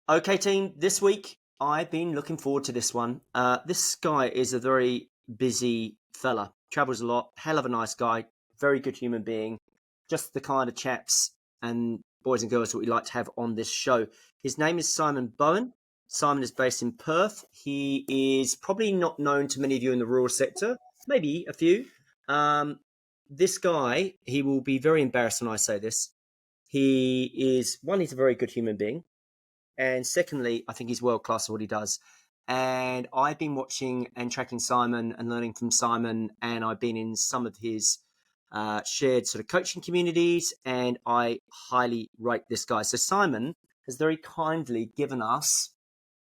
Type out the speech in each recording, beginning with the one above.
Okay, team, this week I've been looking forward to this one. This guy is a very busy fella, travels a lot, hell of a nice guy, very good human being, just the kind of chaps and boys and girls that we like to have on this show. His name is Simon Bowen. Simon is based in Perth. He is probably not known to many of you in the rural sector, maybe a few. This guy, he will be very embarrassed when I say this. He's a very good human being. And secondly, I think he's world class at what he does. And I've been watching and tracking Simon and learning from Simon, and I've been in some of his shared sort of coaching communities, and I highly rate this guy. So Simon has very kindly given us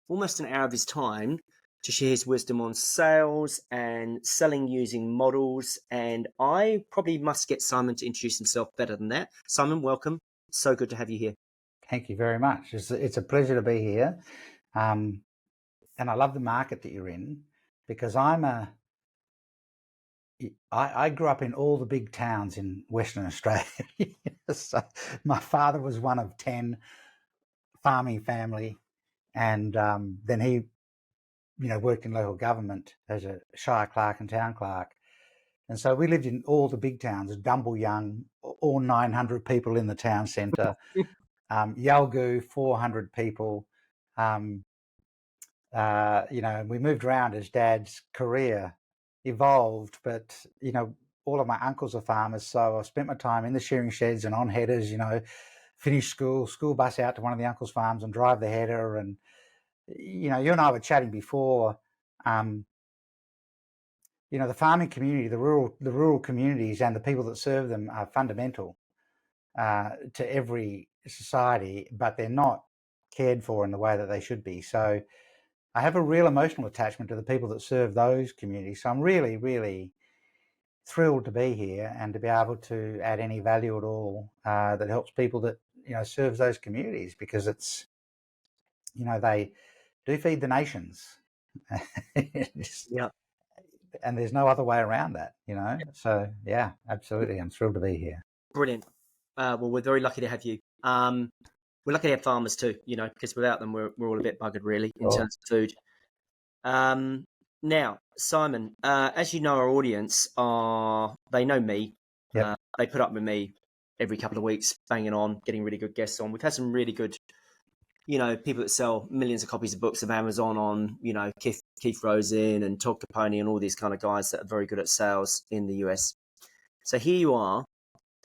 almost an hour of his time to share his wisdom on sales and selling using models. And I probably must get Simon to introduce himself better than that. Simon, welcome. So good to have you here. Thank you very much. It's a pleasure to be here. And I love the market that you're in, because I grew up in all the big towns in Western Australia. So my father was one of 10 farming family, and then he, worked in local government as a shire clerk and town clerk. And so we lived in all the big towns, Young, all 900 people in the town centre, Yalgoo, 400 people. We moved around as Dad's career evolved, but, all of my uncles are farmers. So I spent my time in the shearing sheds and on headers, finish school bus out to one of the uncles' farms and drive the header. And, you and I were chatting before, the farming community, the rural communities and the people that serve them are fundamental to every society, but they're not cared for in the way that they should be. So I have a real emotional attachment to the people that serve those communities. So I'm really, really thrilled to be here and to be able to add any value at all that helps people that, serves those communities, because it's, they do feed the nations. Yeah. And there's no other way around that, So, yeah, absolutely. I'm thrilled to be here. Brilliant. Well, we're very lucky to have you. We're lucky to have farmers too, because without them, we're all a bit buggered, really, in terms of food. Now, Simon, as you know, our audience they know me. Yep. They put up with me every couple of weeks, banging on, getting really good guests on. We've had some really good, people that sell millions of copies of books of Amazon on, Keith Rosen and Todd Capone and all these kind of guys that are very good at sales in the US. So here you are.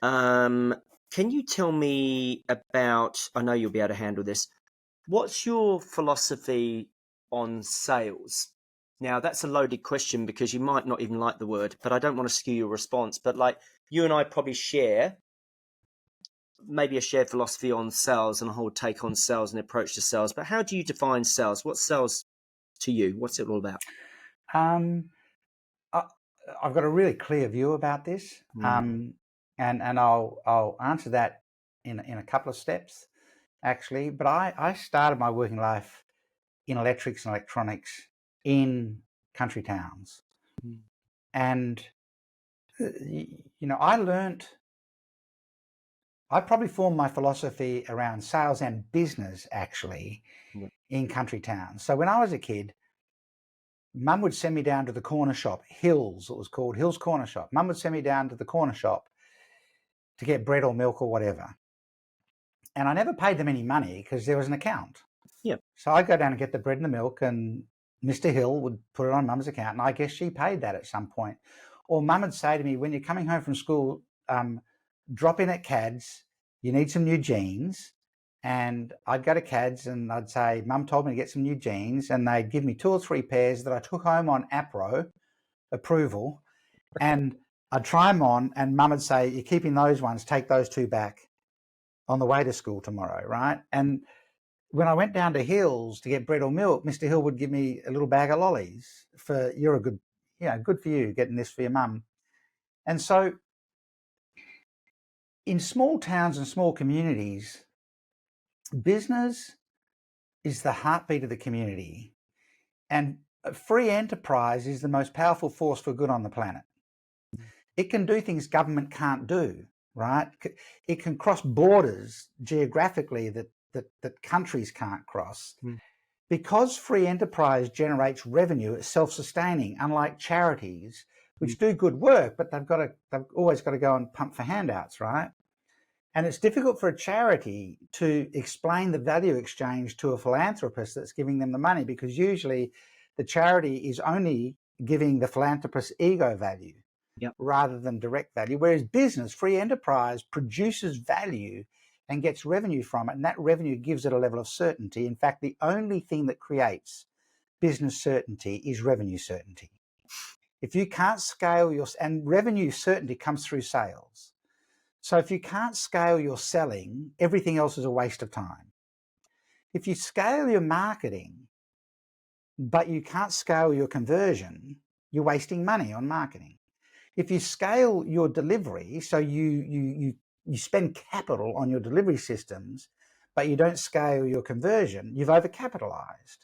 Can you tell me about, I know you'll be able to handle this, what's your philosophy on sales? Now, that's a loaded question because you might not even like the word, but I don't want to skew your response. But like you and I probably share maybe a shared philosophy on sales and a whole take on sales and approach to sales. But how do you define sales? What's sales to you? What's it all about? I've got a really clear view about this, and I'll answer that in a couple of steps, actually. But I started my working life in electrics and electronics in country towns, and I probably formed my philosophy around sales and business actually in country towns. So when I was a kid, Mum would send me down to the corner shop, Hills, it was called, Hills Corner Shop. Mum would send me down to the corner shop to get bread or milk or whatever. And I never paid them any money because there was an account. Yeah. So I'd go down and get the bread and the milk, and Mr. Hill would put it on Mum's account, and I guess she paid that at some point. Or Mum would say to me, when you're coming home from school, drop in at Cad's, you need some new jeans. And I'd go to Cad's and I'd say, Mum told me to get some new jeans, and they'd give me 2 or 3 pairs that I took home on APRO approval, and I'd try them on, and Mum would say, you're keeping those ones, take those 2 back on the way to school tomorrow, right? And when I went down to Hills to get bread or milk, Mr. Hill would give me a little bag of lollies for, you're a good, good for you getting this for your mum. And so in small towns and small communities, business is the heartbeat of the community, and free enterprise is the most powerful force for good on the planet. It can do things government can't do, right? It can cross borders geographically that that countries can't cross. Mm. Because free enterprise generates revenue, it's self-sustaining, unlike charities, which do good work, but they've always got to go and pump for handouts, right? And it's difficult for a charity to explain the value exchange to a philanthropist that's giving them the money, because usually the charity is only giving the philanthropist ego value rather than direct value. Whereas business, free enterprise, produces value and gets revenue from it, and that revenue gives it a level of certainty. In fact, the only thing that creates business certainty is revenue certainty. If you can't scale and revenue certainty comes through sales. So if you can't scale your selling, everything else is a waste of time. If you scale your marketing, but you can't scale your conversion, you're wasting money on marketing. If you scale your delivery, so you spend capital on your delivery systems, but you don't scale your conversion, you've overcapitalized.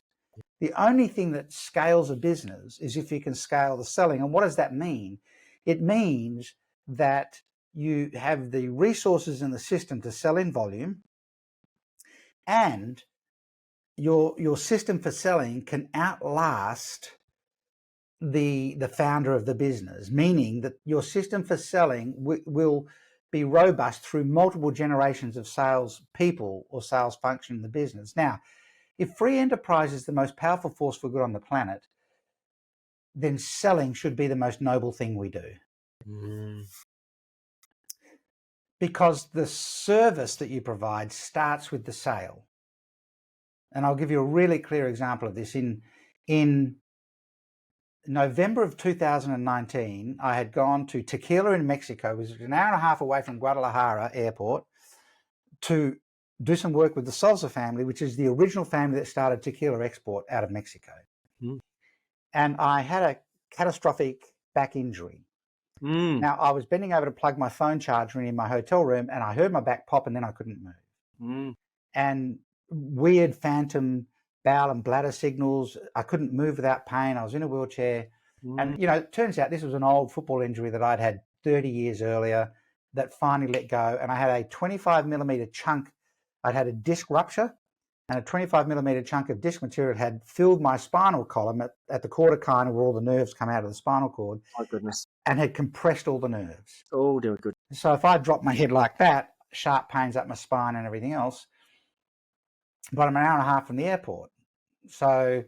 The only thing that scales a business is if you can scale the selling. And what does that mean? It means that you have the resources in the system to sell in volume, and your system for selling can outlast the founder of the business, meaning that your system for selling will be robust through multiple generations of sales people or sales function in the business. Now, if free enterprise is the most powerful force for good on the planet, then selling should be the most noble thing we do. Because the service that you provide starts with the sale. And I'll give you a really clear example of this. In November of 2019, I had gone to Tequila in Mexico, which was an hour and a half away from Guadalajara airport, to do some work with the Salsa family, which is the original family that started tequila export out of Mexico. And I had a catastrophic back injury. Now, I was bending over to plug my phone charger in my hotel room, and I heard my back pop, and then I couldn't move. And weird phantom bowel and bladder signals. I couldn't move without pain. I was in a wheelchair. And, it turns out this was an old football injury that I'd had 30 years earlier that finally let go. And I had a 25 millimeter chunk. I'd had a disc rupture, and a 25 millimeter chunk of disc material had filled my spinal column at the corticina, where all the nerves come out of the spinal cord. My goodness. And had compressed all the nerves. Oh, dear good. So if I dropped my head like that, sharp pains up my spine and everything else. But I'm an hour and a half from the airport. So,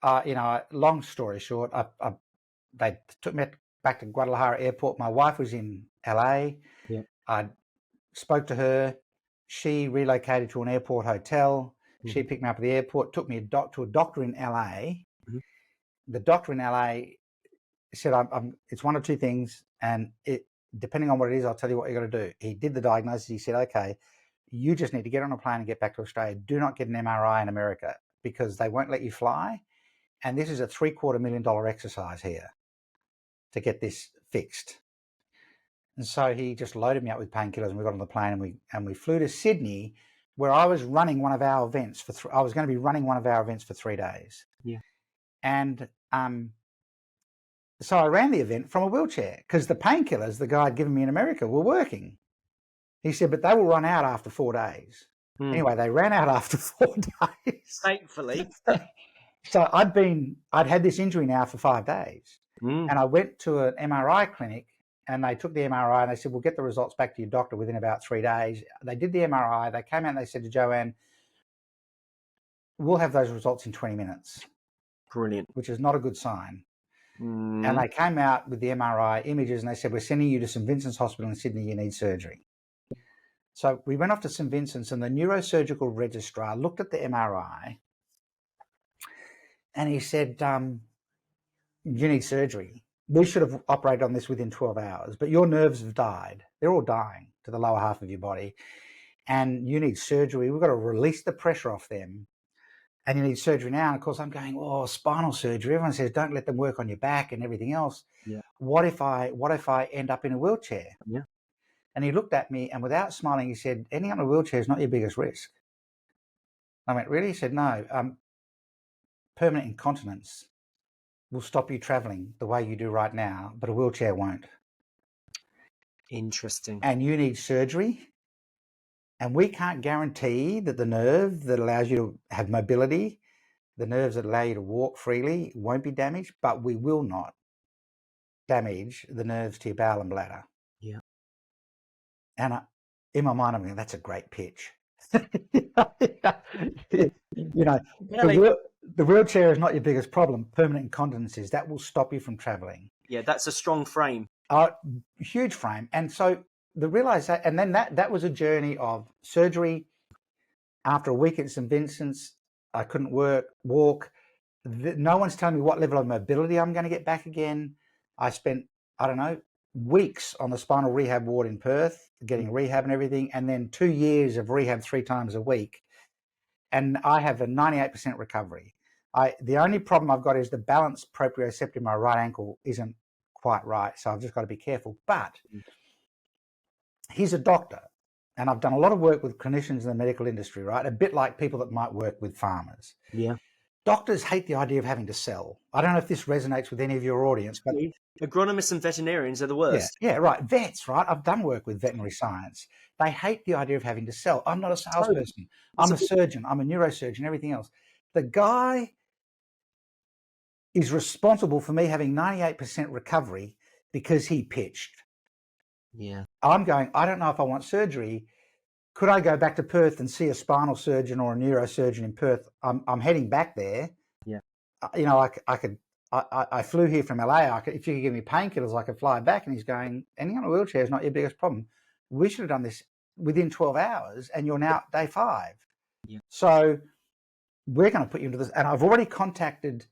long story short, they took me back to Guadalajara airport. My wife was in LA. Yeah. I spoke to her. She relocated to an airport hotel. She picked me up at the airport, took me to a doctor in LA. The doctor in LA said, it's one of two things, and depending on what it is, I'll tell you what you got to do. He did the diagnosis. He said, okay, you just need to get on a plane and get back to Australia. Do not get an MRI in America, because they won't let you fly. And this is a $750,000 exercise here to get this fixed. And so he just loaded me up with painkillers, and we got on the plane, and we flew to Sydney, where I was running one of our events I was going to be running one of our events for 3 days. Yeah. And so I ran the event from a wheelchair, because the painkillers the guy had given me in America were working. He said, but they will run out after 4 days. Anyway, they ran out after 4 days. Thankfully. So I'd had this injury now for 5 days. And I went to an MRI clinic, and they took the MRI, and they said, we'll get the results back to your doctor within about 3 days. They did the MRI. They came out and they said to Joanne, we'll have those results in 20 minutes. Brilliant. Which is not a good sign. And they came out with the MRI images, and they said, we're sending you to St. Vincent's Hospital in Sydney. You need surgery. So we went off to St. Vincent's, and the neurosurgical registrar looked at the MRI, and he said, you need surgery. We should have operated on this within 12 hours, but your nerves have died. They're all dying to the lower half of your body, and you need surgery. We've got to release the pressure off them, and you need surgery now. And of course, I'm going, spinal surgery. Everyone says don't let them work on your back and everything else. Yeah. What if I end up in a wheelchair? Yeah. And he looked at me, and without smiling, he said, ending up in a wheelchair is not your biggest risk. I went, really? He said, no. Permanent incontinence will stop you traveling the way you do right now, but a wheelchair won't. Interesting. And you need surgery, And we can't guarantee that the nerve that allows you to have mobility, the nerves that allow you to walk freely, won't be damaged, but we will not damage the nerves to your bowel and bladder. Yeah. And in my mind, I'm going, that's a great pitch. You know, the wheelchair is not your biggest problem. Permanent incontinence is. That will stop you from traveling. Yeah, that's a strong frame. Huge frame. And so the realization, and then that was a journey of surgery. After a week at St. Vincent's, I couldn't walk. No one's telling me what level of mobility I'm going to get back again. I spent, I don't know, weeks on the spinal rehab ward in Perth, getting rehab and everything, and then 2 years of rehab 3 times a week. And I have a 98% recovery. The only problem I've got is the balance proprioceptive in my right ankle isn't quite right. So I've just got to be careful. But he's a doctor. And I've done a lot of work with clinicians in the medical industry, right? A bit like people that might work with farmers. Yeah. Doctors hate the idea of having to sell. I don't know if this resonates with any of your audience, but agronomists and veterinarians are the worst. Yeah, right. Vets, right? I've done work with veterinary science. They hate the idea of having to sell. I'm not a salesperson. I'm a surgeon. I'm a neurosurgeon, everything else. The guy is responsible for me having 98% recovery because he pitched. Yeah. I'm going, I don't know if I want surgery. Could I go back to Perth and see a spinal surgeon or a neurosurgeon in Perth? I'm heading back there. Yeah. You know, I flew here from LA. If you could give me painkillers, I could fly back. And he's going, any on a wheelchair is not your biggest problem. We should have done this within 12 hours and you're now at day 5. Yeah. So we're going to put you into this. And I've already contacted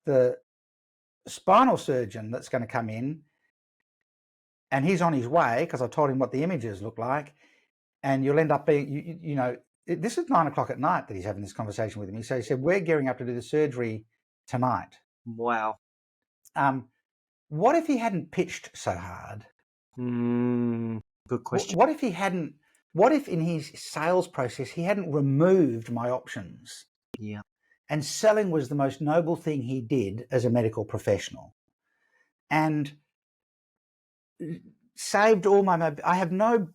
the spinal surgeon that's going to come in, and he's on his way because I told him what the images look like. And you'll end up being, you know, this is 9 o'clock at night that he's having this conversation with me. So he said, we're gearing up to do the surgery tonight. Wow. What if he hadn't pitched so hard? Good question. What if in his sales process, he hadn't removed my options? Yeah. And selling was the most noble thing he did as a medical professional. And saved all my, I have no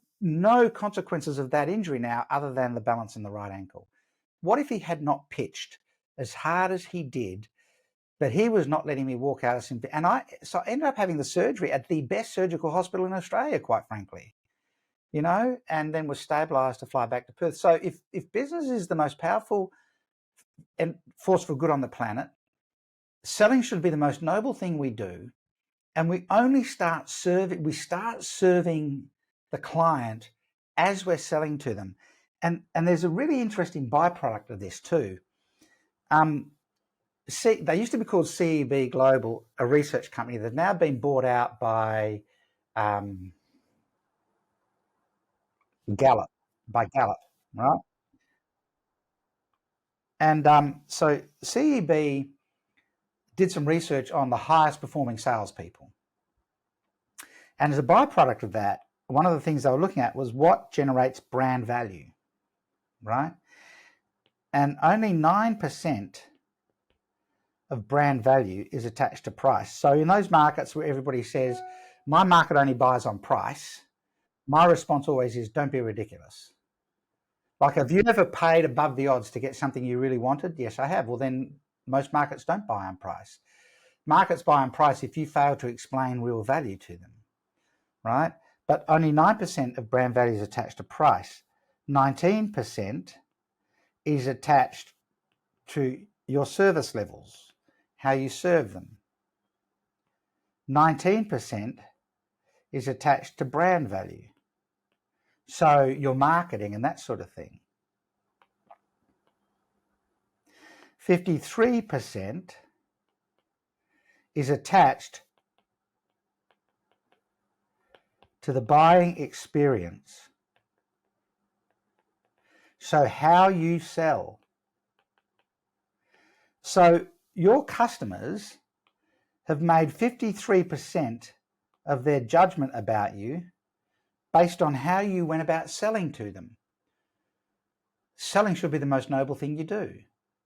consequences of that injury now other than the balance in the right ankle. What if he had not pitched as hard as he did, but he was not letting me walk out of St. And so I ended up having the surgery at the best surgical hospital in Australia, quite frankly, you know, and then was stabilized to fly back to Perth. So if business is the most powerful and force for good on the planet, selling should be the most noble thing we do. And we only start serving the client as we're selling to them. And there's a really interesting byproduct of this too. They used to be called CEB Global, a research company. They've now been bought out by Gallup, right? And so CEB did some research on the highest performing salespeople. And as a byproduct of that, one of the things they were looking at was what generates brand value, right? And only 9% of brand value is attached to price. So in those markets where everybody says, my market only buys on price, my response always is, don't be ridiculous. Like, have you ever paid above the odds to get something you really wanted? Yes, I have. Well, then most markets don't buy on price. Markets buy on price if you fail to explain real value to them, right? But only 9% of brand value is attached to price. 19% is attached to your service levels, how you serve them. 19% is attached to brand value, so your marketing and that sort of thing. 53% is attached to the buying experience, so how you sell. So your customers have made 53% of their judgment about you based on how you went about selling to them. Selling should be the most noble thing you do.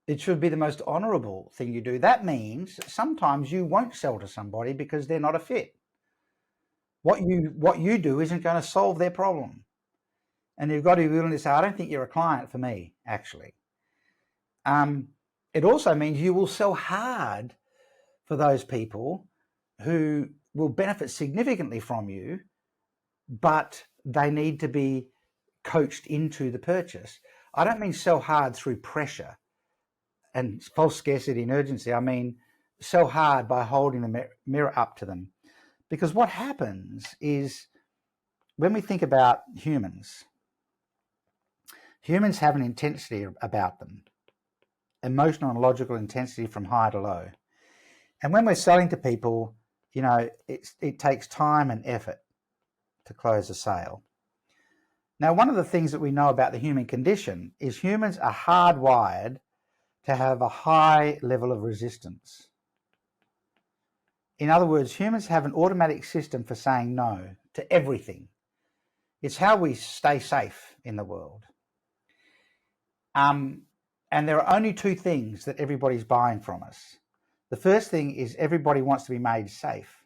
It should be the most honorable thing you do. That means sometimes you won't sell to somebody because they're not a fit. What you do isn't going to solve their problem. And you've got to be willing to say, I don't think you're a client for me, actually. It also means you will sell hard for those people who will benefit significantly from you, but they need to be coached into the purchase. I don't mean sell hard through pressure and false scarcity and urgency. I mean sell hard by holding the mirror up to them. Because what happens is, when we think about humans have an intensity about them, emotional and logical intensity from high to low. And when we're selling to people, it takes time and effort to close a sale. Now, one of the things that we know about the human condition is humans are hardwired to have a high level of resistance. In other words, humans have an automatic system for saying no to everything. It's how we stay safe in the world. And there are only two things that everybody's buying from us. The first thing is everybody wants to be made safe.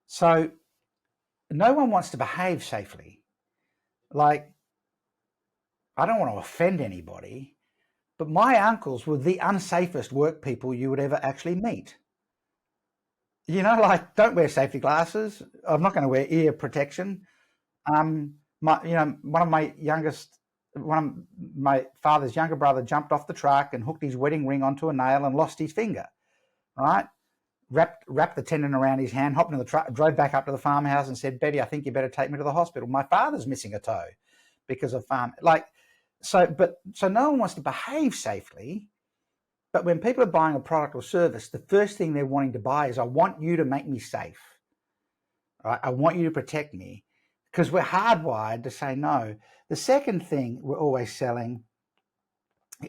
So no one wants to behave safely. Like, I don't want to offend anybody, but my uncles were the unsafest work people you would ever actually meet. Like, don't wear safety glasses. I'm not going to wear ear protection. One of my father's younger brother jumped off the truck and hooked his wedding ring onto a nail and lost his finger, right? Wrapped the tendon around his hand, hopped in the truck, drove back up to the farmhouse and said, Betty, I think you better take me to the hospital. My father's missing a toe because of so no one wants to behave safely. But when people are buying a product or service, the first thing they're wanting to buy is, I want you to make me safe. Right? I want you to protect me, because we're hardwired to say no. The second thing we're always selling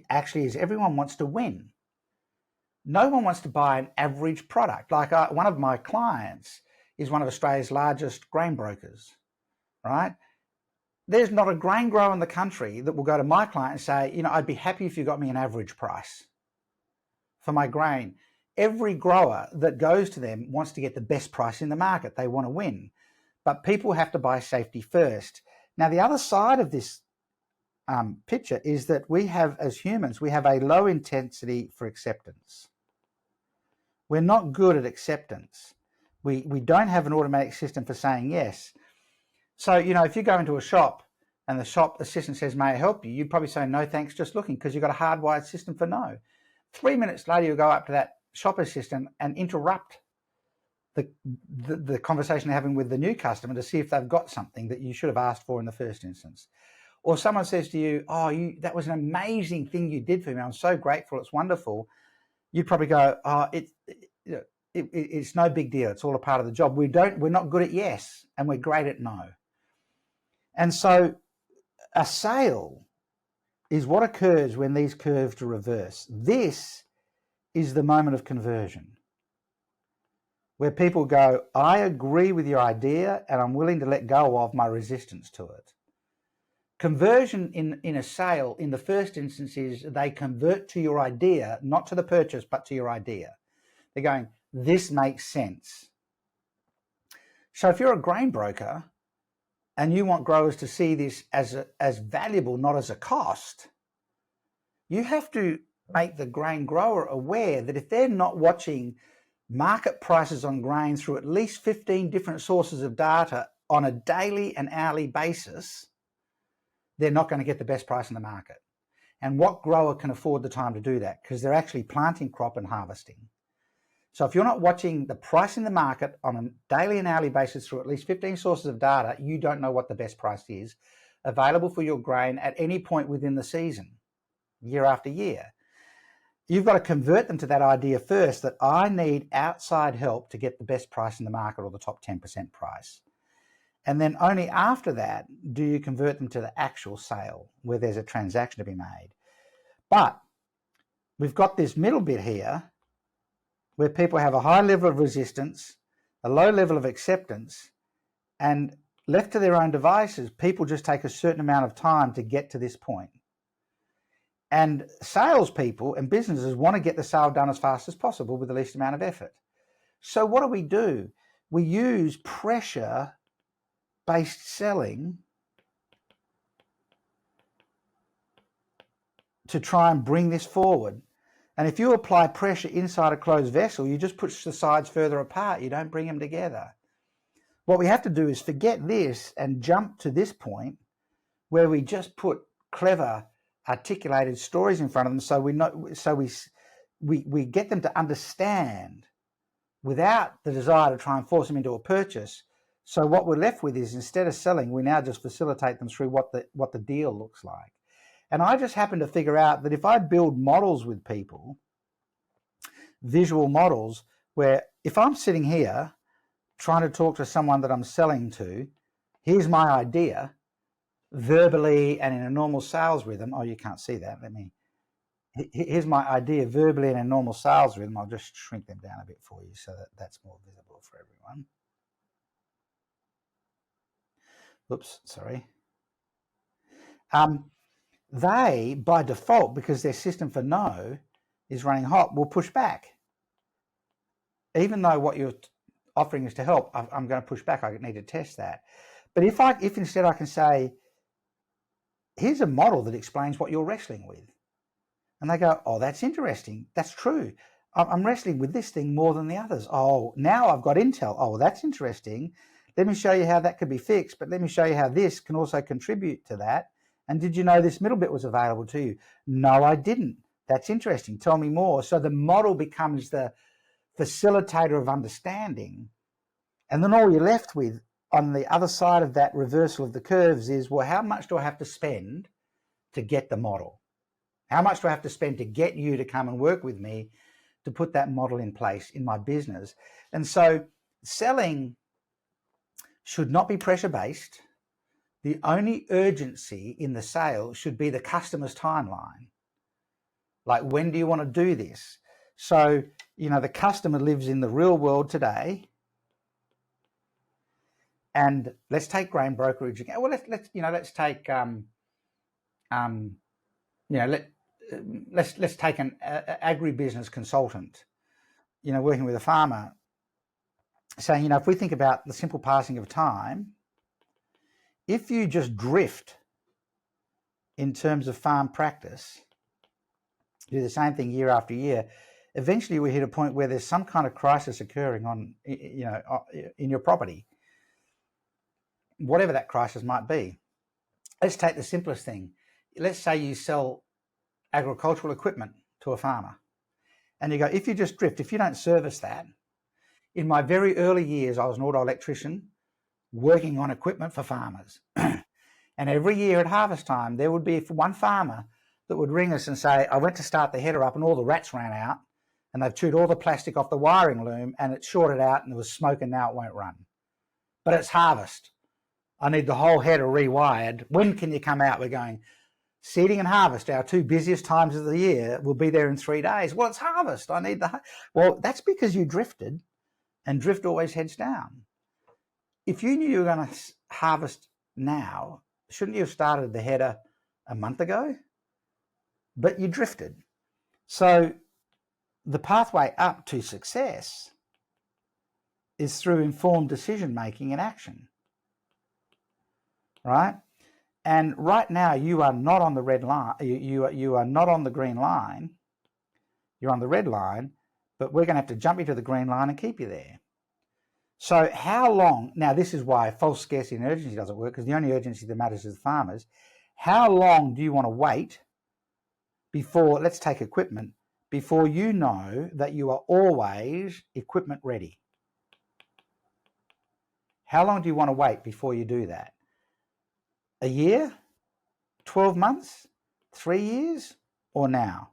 actually is everyone wants to win. No one wants to buy an average product. Like, one of my clients is one of Australia's largest grain brokers, right? There's not a grain grower in the country that will go to my client and say, I'd be happy if you got me an average price for my grain. Every grower that goes to them wants to get the best price in the market. They want to win. But people have to buy safety first. Now, the other side of this picture is that we have, as humans, we have a low intensity for acceptance. We're not good at acceptance. We don't have an automatic system for saying yes. So, if you go into a shop and the shop assistant says, may I help you? You'd probably say, no, thanks, just looking, because you've got a hardwired system for no. 3 minutes later, you'll go up to that shop assistant and interrupt the conversation they're having with the new customer to see if they've got something that you should have asked for in the first instance. Or someone says to you, that was an amazing thing you did for me. I'm so grateful. It's wonderful. You'd probably go, it's no big deal. It's all a part of the job. We're not good at yes, and we're great at no. And so a sale is what occurs when these curves reverse. This is the moment of conversion, where people go, I agree with your idea and I'm willing to let go of my resistance to it. Conversion in a sale, in the first instance, is they convert to your idea, not to the purchase, but to your idea. They're going, this makes sense. So if you're a grain broker and you want growers to see this as valuable, not as a cost, you have to make the grain grower aware that if they're not watching market prices on grain through at least 15 different sources of data on a daily and hourly basis, they're not going to get the best price in the market. And what grower can afford the time to do that? Because they're actually planting crop and harvesting. So if you're not watching the price in the market on a daily and hourly basis through at least 15 sources of data, you don't know what the best price is available for your grain at any point within the season, year after year. You've got to convert them to that idea first, that I need outside help to get the best price in the market, or the top 10% price. And then only after that do you convert them to the actual sale, where there's a transaction to be made. But we've got this middle bit here where people have a high level of resistance, a low level of acceptance, and left to their own devices, people just take a certain amount of time to get to this point. And salespeople and businesses want to get the sale done as fast as possible with the least amount of effort. So what do? We use pressure-based selling to try and bring this forward. And if you apply pressure inside a closed vessel, you just push the sides further apart. You don't bring them together. What we have to do is forget this and jump to this point where we just put clever, articulated stories in front of them, so we get them to understand without the desire to try and force them into a purchase. So what we're left with is, instead of selling, we now just facilitate them through what the deal looks like. And I just happen to figure out that if I build models with people, visual models, where if I'm sitting here trying to talk to someone that I'm selling to, here's my idea, verbally and in a normal sales rhythm. Oh, you can't see that. Here's my idea verbally in a normal sales rhythm. I'll just shrink them down a bit for you so that that's more visible for everyone. Oops, sorry. They, by default, because their system for no is running hot, will push back. Even though what you're offering is to help, I'm going to push back. I need to test that. But if instead I can say, here's a model that explains what you're wrestling with. And they go, oh, that's interesting. That's true. I'm wrestling with this thing more than the others. Oh, now I've got intel. Oh, that's interesting. Let me show you how that could be fixed, but let me show you how this can also contribute to that. And did you know this middle bit was available to you? No, I didn't. That's interesting. Tell me more. So the model becomes the facilitator of understanding. And then all you're left with on the other side of that reversal of the curves is, well, how much do I have to spend to get the model? How much do I have to spend to get you to come and work with me to put that model in place in my business? And so selling should not be pressure-based. The only urgency in the sale should be the customer's timeline. Like, when do you want to do this? So, the customer lives in the real world today. And let's take grain brokerage again. Well, let's take let's take an agribusiness consultant, working with a farmer, saying, if we think about the simple passing of time, if you just drift in terms of farm practice, do the same thing year after year, eventually we hit a point where there's some kind of crisis occurring in your property, whatever that crisis might be. Let's take the simplest thing. Let's say you sell agricultural equipment to a farmer, and you go, if you just drift, if you don't service that. In my very early years, I was an auto electrician working on equipment for farmers. And every year at harvest time, there would be one farmer that would ring us and say, I went to start the header up and all the rats ran out and they've chewed all the plastic off the wiring loom and it shorted out and there was smoke and now it won't run. But it's harvest. I need the whole header rewired. When can you come out? We're going, seeding and harvest, our two busiest times of the year, will be there in 3 days. Well, it's harvest. I need well, that's because you drifted, and drift always heads down. If you knew you were going to harvest now, shouldn't you have started the header a month ago? But you drifted. So the pathway up to success is through informed decision-making and action, right? And right now you are not on the red line. You are not on the green line. You're on the red line, but we're going to have to jump you to the green line and keep you there. So how long, now this is why false scarcity and urgency doesn't work, because the only urgency that matters is the farmers. How long do you want to wait before, let's take equipment, before you know that you are always equipment ready? How long do you want to wait before you do that? A year? 12 months? 3 years? Or now?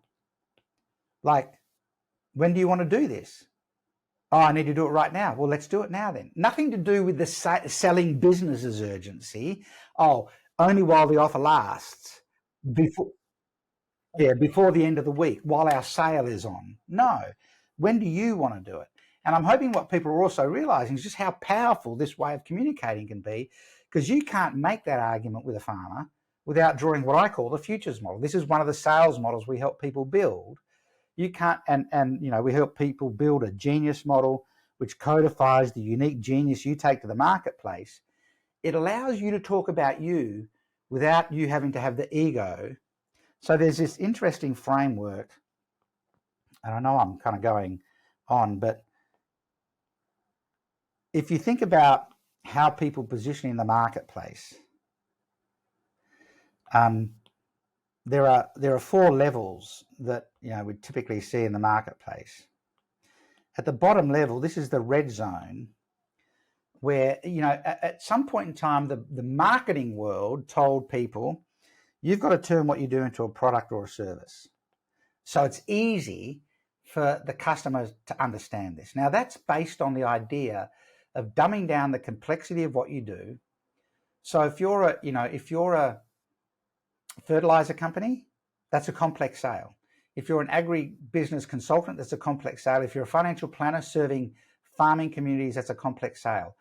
Like, when do you want to do this? Oh, I need to do it right now. Well, let's do it now then. Nothing to do with the selling business's urgency. Oh, only while the offer lasts. Before the end of the week, while our sale is on. No. When do you want to do it? And I'm hoping what people are also realizing is just how powerful this way of communicating can be, because you can't make that argument with a farmer without drawing what I call the futures model. This is one of the sales models we help people build. You can't, and we help people build a genius model which codifies the unique genius you take to the marketplace. It allows you to talk about you without you having to have the ego So there's this interesting framework, and I know I'm kind of going on, but if you think about how people position in the marketplace, there are 4 levels that we typically see in the marketplace. At the bottom level, this is the red zone, where at some point in time the marketing world told people, you've got to turn what you do into a product or a service. So it's easy for the customers to understand this. Now that's based on the idea of dumbing down the complexity of what you do. So if you're a fertilizer company, that's a complex sale. If you're an agri-business consultant, that's a complex sale. If you're a financial planner serving farming communities, that's a complex sale.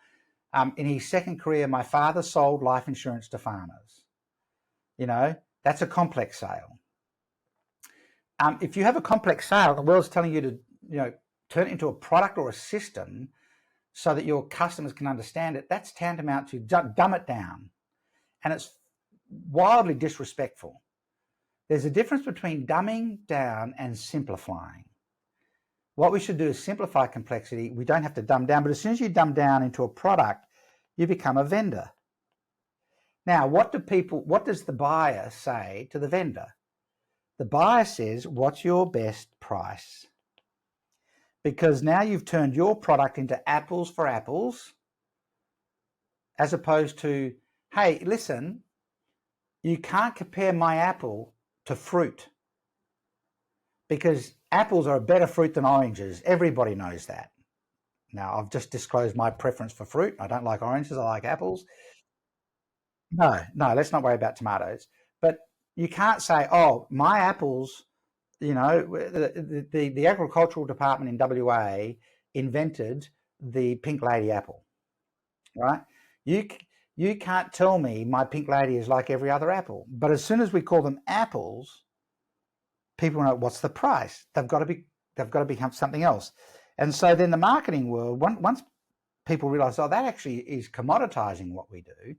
In his second career, my father sold life insurance to farmers. That's a complex sale. If you have a complex sale, the world's telling you to turn it into a product or a system so that your customers can understand it, that's tantamount to dumb it down. And it's wildly disrespectful. There's a difference between dumbing down and simplifying. What we should do is simplify complexity. We don't have to dumb down, but as soon as you dumb down into a product, you become a vendor. Now, what does the buyer say to the vendor? The buyer says, what's your best price? Because now you've turned your product into apples for apples, as opposed to, hey, listen, you can't compare my apple to fruit, because apples are a better fruit than oranges. Everybody knows that. Now, I've just disclosed my preference for fruit. I don't like oranges, I like apples. No, let's not worry about tomatoes. But you can't say, oh, my apples, the agricultural department in WA invented the pink lady apple, right? You can't tell me my pink lady is like every other apple. But as soon as we call them apples, people know what's the price. They've got to become something else. And so then the marketing world, once people realize, oh, that actually is commoditizing what we do,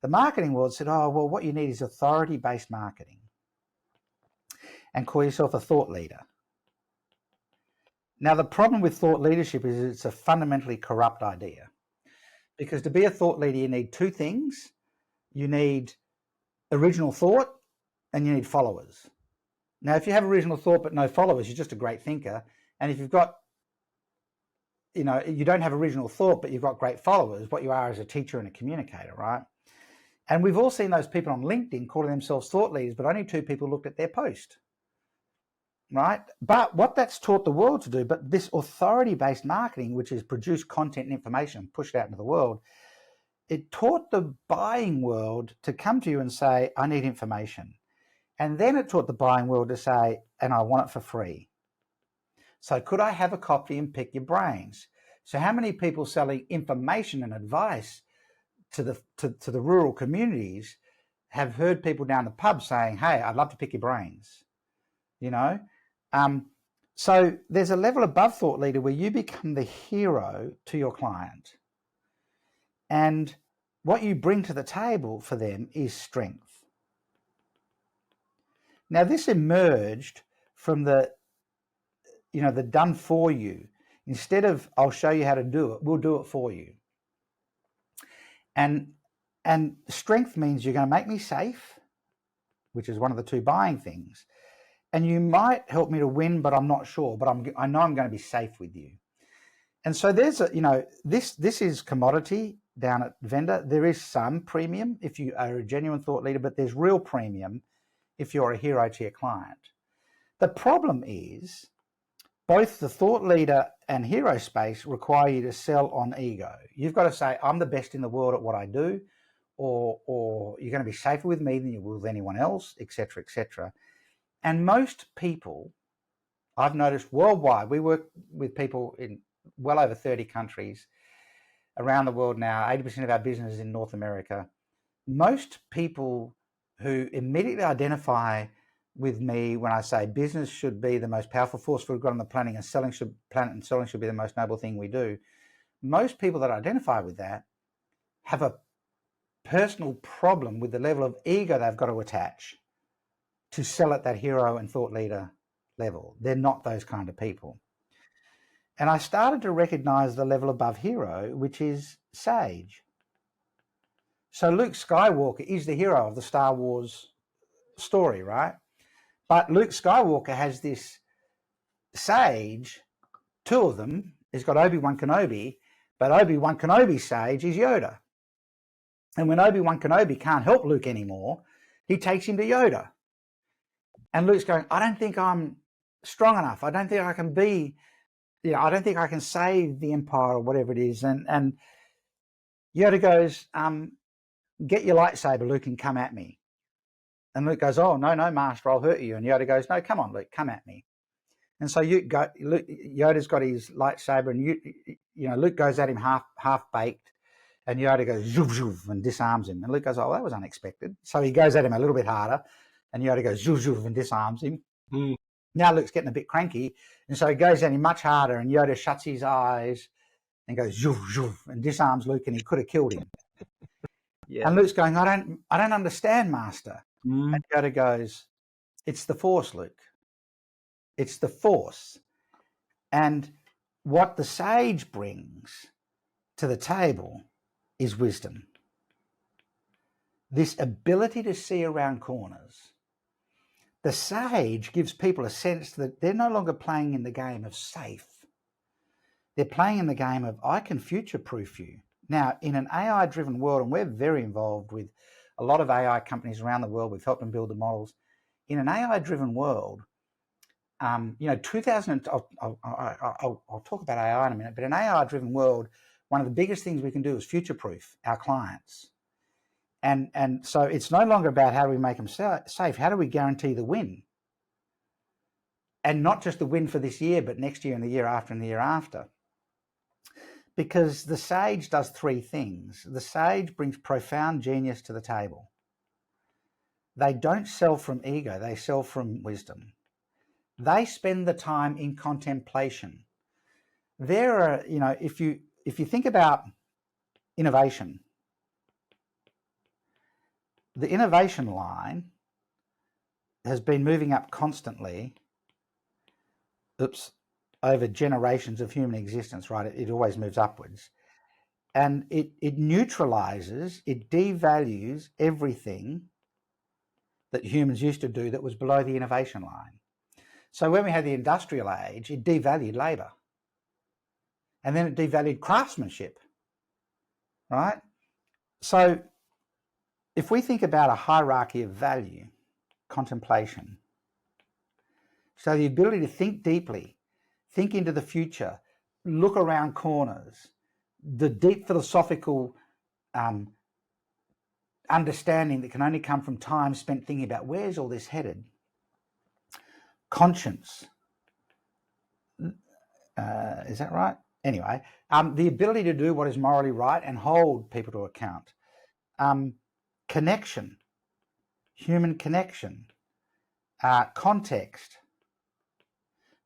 the marketing world said, oh, well, what you need is authority-based marketing, and call yourself a thought leader. Now, the problem with thought leadership is it's a fundamentally corrupt idea, because to be a thought leader, you need 2 things. You need original thought and you need followers. Now, if you have original thought but no followers, you're just a great thinker. And if you've got, you don't have original thought but you've got great followers, what you are is a teacher and a communicator, right? And we've all seen those people on LinkedIn calling themselves thought leaders, but only 2 people looked at their post, right? But what that's taught the world to do, but this authority-based marketing, which is produce content and information, push it out into the world, it taught the buying world to come to you and say, I need information. And then it taught the buying world to say, and I want it for free. So could I have a copy and pick your brains? So how many people selling information and advice to the rural communities have heard people down the pub saying, hey, I'd love to pick your brains, So there's a level above thought leader where you become the hero to your client. And what you bring to the table for them is strength. Now, this emerged from the done for you. Instead of, I'll show you how to do it, we'll do it for you. And strength means you're going to make me safe, which is one of the 2 buying things. And you might help me to win, but I'm not sure. But I know I'm going to be safe with you. And so there's this is commodity down at vendor. There is some premium if you are a genuine thought leader, but there's real premium if you're a hero to your client. The problem is both the thought leader and hero space require you to sell on ego. You've got to say, I'm the best in the world at what I do, or you're going to be safer with me than you will with anyone else, etc., etc. And most people, I've noticed worldwide, we work with people in well over 30 countries around the world now. 80% of our business is in North America. Most people who immediately identify with me when I say business should be the most powerful force we've got on the planet, and selling should be the most noble thing we do. Most people that identify with that have a personal problem with the level of ego they've got to attach to sell at that hero and thought leader level. They're not those kind of people. And I started to recognize the level above hero, which is sage. So Luke Skywalker is the hero of the Star Wars story, right? But Luke Skywalker has this sage, two of them. He's got Obi-Wan Kenobi, but Obi-Wan Kenobi's sage is Yoda. And when Obi-Wan Kenobi can't help Luke anymore, he takes him to Yoda. And Luke's going, I don't think I'm strong enough. I don't think I can be, I don't think I can save the Empire or whatever it is. And Yoda goes, get your lightsaber, Luke, and come at me. And Luke goes, oh, no, Master, I'll hurt you. And Yoda goes, no, come on, Luke, come at me. And so Yoda's got his lightsaber, and Luke goes at him half baked, and Yoda goes zhoof zhoof and disarms him. And Luke goes, oh, that was unexpected. So he goes at him a little bit harder, and Yoda goes zhoof zhoof and disarms him. Mm. Now Luke's getting a bit cranky, and so he goes at him much harder, and Yoda shuts his eyes and goes zhoof zhoof and disarms Luke, and he could have killed him. Yeah. And Luke's going, I don't understand, Master. Mm. And Yoda goes, it's the Force, Luke. It's the Force. And what the sage brings to the table is wisdom. This ability to see around corners. The sage gives people a sense that they're no longer playing in the game of safe. They're playing in the game of, I can future-proof you. Now, in an AI-driven world, and we're very involved with a lot of AI companies around the world, we've helped them build the models. In an AI-driven world, 2000. I'll talk about AI in a minute, but in an AI-driven world, one of the biggest things we can do is future-proof our clients, and so it's no longer about how do we make them safe. How do we guarantee the win, and not just the win for this year, but next year and the year after and the year after. Because the sage does three things. The sage brings profound genius to the table. They don't sell from ego; they sell from wisdom. They spend the time in contemplation. There are, if you think about innovation, the innovation line has been moving up constantly, over generations of human existence, right? It always moves upwards. And it neutralizes, it devalues everything that humans used to do that was below the innovation line. So when we had the industrial age, it devalued labor. And then it devalued craftsmanship, right? So if we think about a hierarchy of value, contemplation, so the ability to think deeply, think into the future, look around corners, the deep philosophical understanding that can only come from time spent thinking about where's all this headed. Conscience. Is that right? Anyway, the ability to do what is morally right and hold people to account. Connection, human connection, context,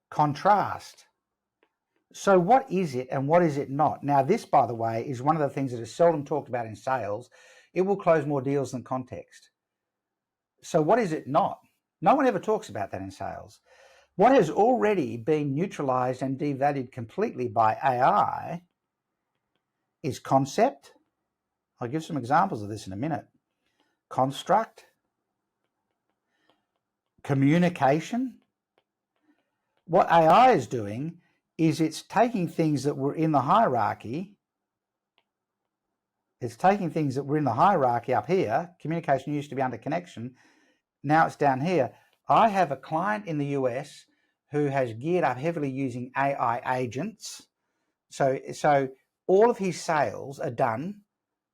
contrast. So what is it and what is it not? Now, this, by the way, is one of the things that is seldom talked about in sales. It will close more deals than context. So what is it not? No one ever talks about that in sales. What has already been neutralized and devalued completely by AI is concept. I'll give some examples of this in a minute. Construct, communication. What AI is doing is it's taking things that were in the hierarchy. It's taking things that were in the hierarchy up here. Communication used to be under connection. Now it's down here. I have a client in the US who has geared up heavily using AI agents. So all of his sales are done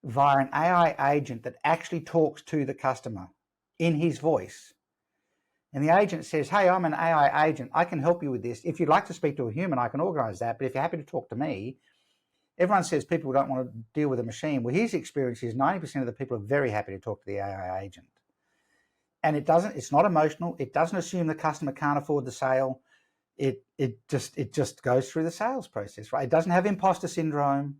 via an AI agent that actually talks to the customer in his voice. And the agent says, hey, I'm an AI agent. I can help you with this. If you'd like to speak to a human, I can organize that. But if you're happy to talk to me, everyone says people don't want to deal with a machine. Well, his experience is 90% of the people are very happy to talk to the AI agent. And it's not emotional. It doesn't assume the customer can't afford the sale. It just goes through the sales process, right? It doesn't have imposter syndrome.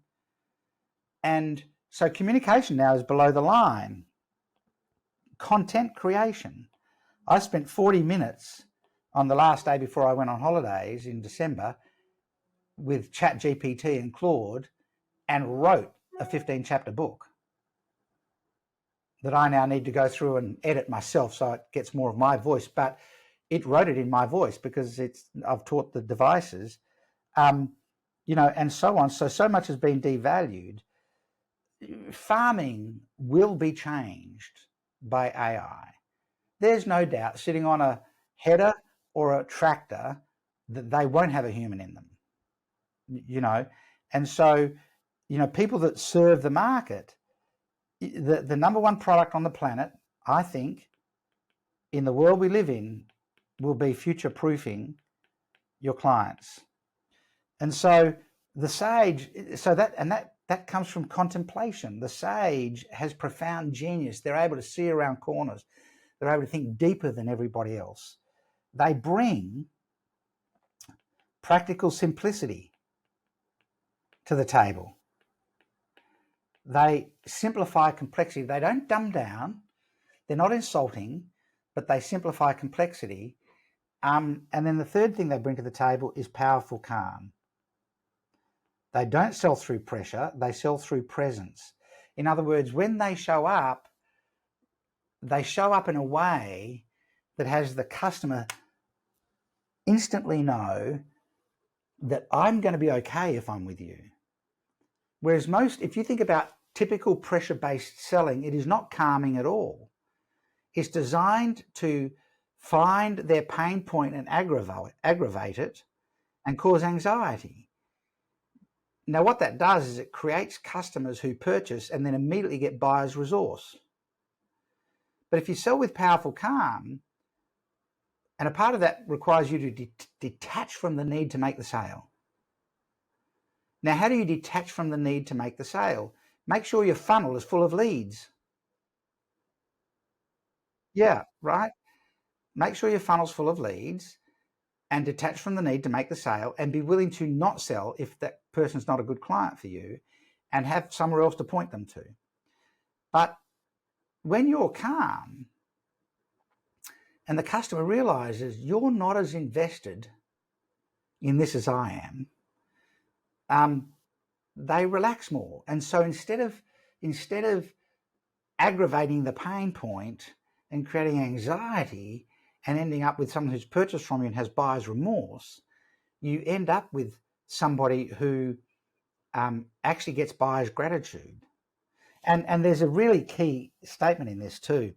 And so communication now is below the line. Content creation. I spent 40 minutes on the last day before I went on holidays in December with ChatGPT and Claude and wrote a 15-chapter book that I now need to go through and edit myself so it gets more of my voice. But it wrote it in my voice because I've taught the devices, and so on. So much has been devalued. Farming will be changed by AI. There's no doubt, sitting on a header or a tractor, that they won't have a human in them, and so, people that serve the market, the number one product on the planet, I think, in the world we live in, will be future-proofing your clients. And so the sage, that comes from contemplation. The sage has profound genius. They're able to see around corners. They're able to think deeper than everybody else. They bring practical simplicity to the table. They simplify complexity. They don't dumb down. They're not insulting, but they simplify complexity. And then the third thing they bring to the table is powerful calm. They don't sell through pressure. They sell through presence. In other words, when they show up in a way that has the customer instantly know that I'm going to be okay if I'm with you. Whereas if you think about typical pressure-based selling, it is not calming at all. It's designed to find their pain point and aggravate it and cause anxiety. Now, what that does is it creates customers who purchase and then immediately get buyer's resource. But if you sell with powerful calm, and a part of that requires you to detach from the need to make the sale. Now, how do you detach from the need to make the sale? Make sure your funnel is full of leads. Yeah, right? Make sure your funnel's full of leads and detach from the need to make the sale, and be willing to not sell if that person's not a good client for you, and have somewhere else to point them to. But when you're calm and the customer realizes you're not as invested in this as I am, they relax more. And so instead of aggravating the pain point and creating anxiety and ending up with someone who's purchased from you and has buyer's remorse, you end up with somebody who actually gets buyer's gratitude. And there's a really key statement in this too.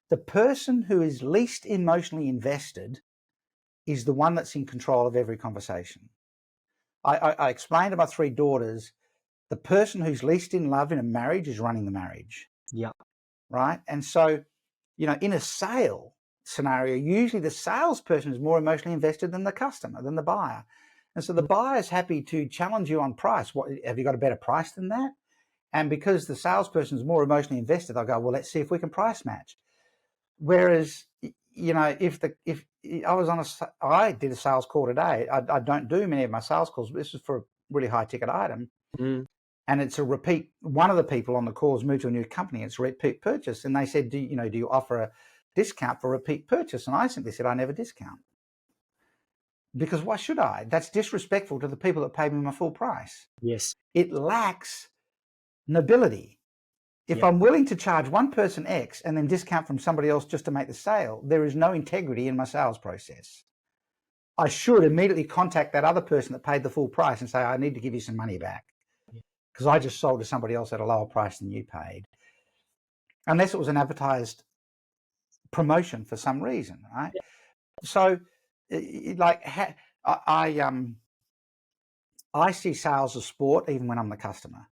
The person who is least emotionally invested is the one that's in control of every conversation. I explained to my three daughters, the person who's least in love in a marriage is running the marriage. Yeah. Right? And so, in a sale scenario, usually the salesperson is more emotionally invested than the customer, than the buyer. And so the buyer's happy to challenge you on price. What, have you got a better price than that? And because the salesperson is more emotionally invested, they'll go, well, let's see if we can price match. Whereas, if I did a sales call today. I don't do many of my sales calls, but this is for a really high ticket item. And it's a repeat. One of the people on the call has moved to a new company. It's a repeat purchase. And they said, do you offer a discount for repeat purchase? And I simply said, I never discount. Because why should I? That's disrespectful to the people that paid me my full price. Yes. It lacks nobility. If I'm willing to charge one person X and then discount from somebody else just to make the sale, there is no integrity in my sales process. I should immediately contact that other person that paid the full price and say, I need to give you some money back because I just sold to somebody else at a lower price than you paid. Unless it was an advertised promotion for some reason, right? Yeah. So, I see sales as sport even when I'm the customer.